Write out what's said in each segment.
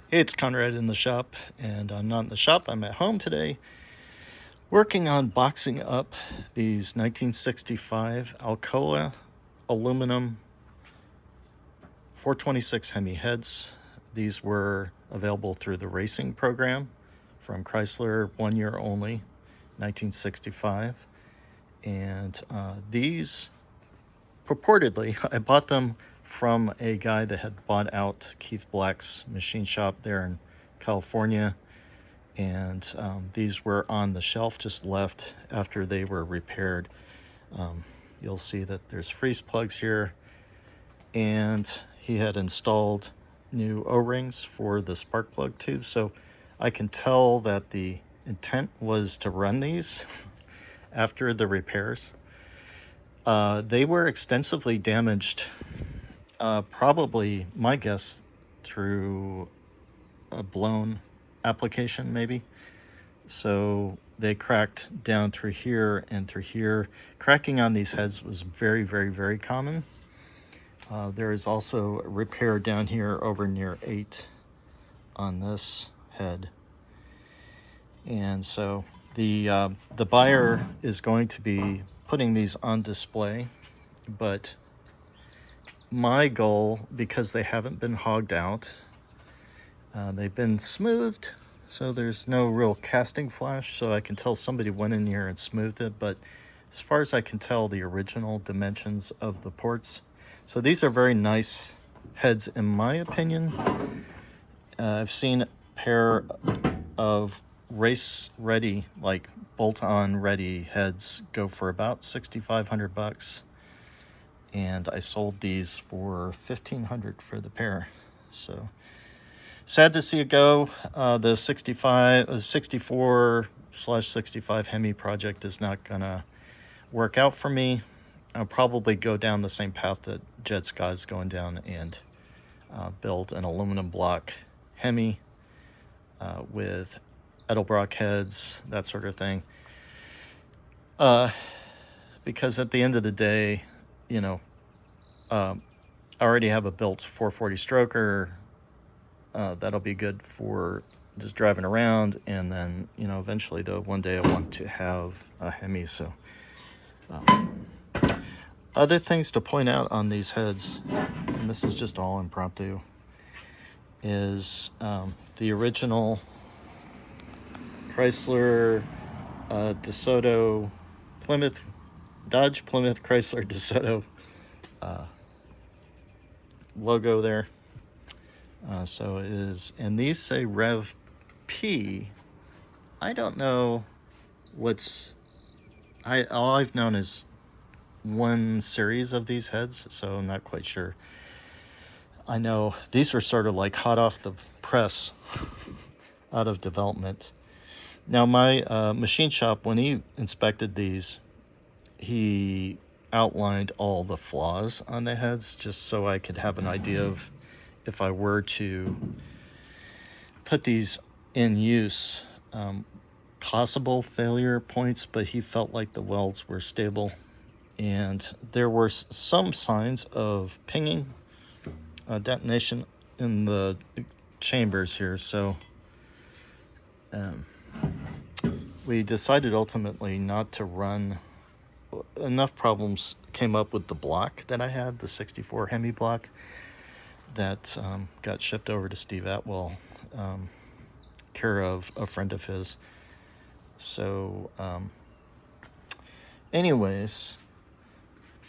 Hey, it's Conrad in the shop, and I'm not in the shop, I'm at home today working on boxing up these 1965 Alcoa aluminum 426 Hemi heads. These were available through the racing program from Chrysler, 1 year only, 1965. And these, purportedly, I bought them from a guy that had bought out Keith Black's machine shop there in California. And these were on the shelf, just left after they were repaired. You'll see that there's freeze plugs here, and he had installed new O-rings for the spark plug tube. So I can tell that the intent was to run these after the repairs. They were extensively damaged, probably, my guess, through a blown application maybe. So they cracked down through here and through here. Cracking on these heads was very, very, very common. There is also a repair down here over near 8 on this head. And so the buyer is going to be putting these on display, but my goal, because they haven't been hogged out, they've been smoothed, so there's no real casting flash, so I can tell somebody went in here and smoothed it. But as far as I can tell, the original dimensions of the ports. So these are very nice heads in my opinion. I've seen a pair of race ready, like bolt-on ready heads go for about $6,500, and I sold these for $1,500 for the pair. So sad to see it go. The 64/65 Hemi project is not gonna work out for me. I'll probably go down the same path that Jet Scott's going down and build an aluminum block Hemi with Edelbrock heads, that sort of thing. Because at the end of the day, you know, I already have a built 440 stroker. That'll be good for just driving around, and then, you know, eventually though, one day I want to have a Hemi. So other things to point out on these heads, and this is just all impromptu, is the original Chrysler DeSoto Dodge Plymouth Chrysler DeSoto logo there. So it is, and these say Rev P. I don't know what's, all I've known is one series of these heads, so I'm not quite sure. I know these were sort of like hot off the press, out of development. Now my machine shop, when he inspected these, he outlined all the flaws on the heads just so I could have an idea of, if I were to put these in use, possible failure points. But he felt like the welds were stable, and there were some signs of pinging, detonation in the chambers here. So we decided ultimately not to run. Enough problems came up with the block that I had, the 64 Hemi block, that got shipped over to Steve Atwell, care of a friend of his. So anyways,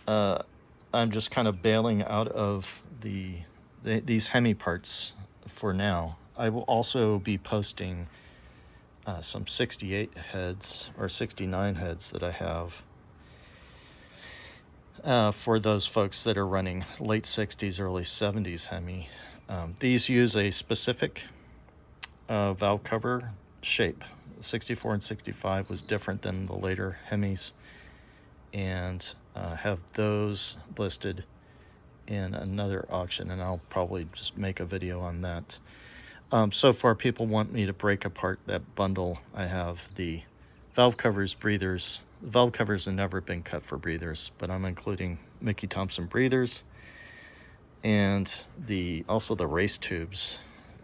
I'm just kind of bailing out of these Hemi parts for now. I will also be posting some 68 heads or 69 heads that I have for those folks that are running late 60s, early 70s Hemi. These use a specific valve cover shape. 64 and 65 was different than the later Hemis, and have those listed in another auction, and I'll probably just make a video on that. So far, people want me to break apart that bundle. I have the valve covers, breathers. The valve covers have never been cut for breathers, but I'm including Mickey Thompson breathers, and also the race tubes.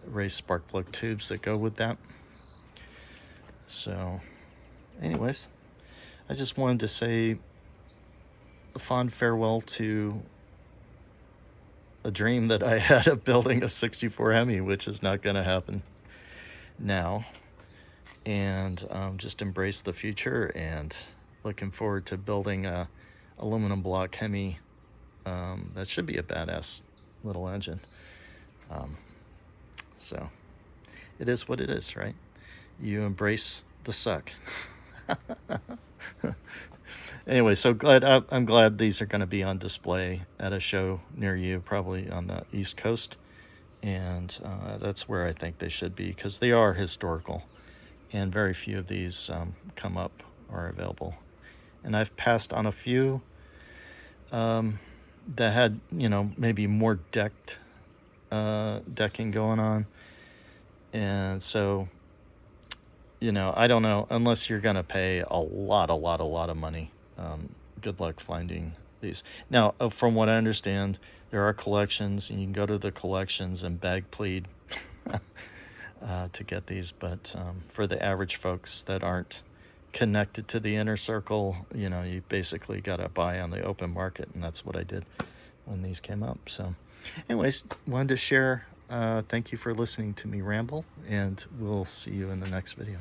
raised spark plug tubes that go with that. So anyways, I just wanted to say a fond farewell to a dream that I had of building a 64 Hemi, which is not going to happen now. And just embrace the future, and looking forward to building a aluminum block Hemi that should be a badass little engine. So it is what it is, right? You embrace the suck. Anyway, so I'm glad these are going to be on display at a show near you, probably on the East Coast. And that's where I think they should be, because they are historical, and very few of these come up or are available. And I've passed on a few that had, maybe more decking going on. And so, I don't know, unless you're going to pay a lot of money. Good luck finding these. Now, from what I understand, there are collections, and you can go to the collections and bag plead to get these. But for the average folks that aren't connected to the inner circle, you basically got to buy on the open market, and that's what I did when these came up. So anyways, wanted to share. Thank you for listening to me ramble, and we'll see you in the next video.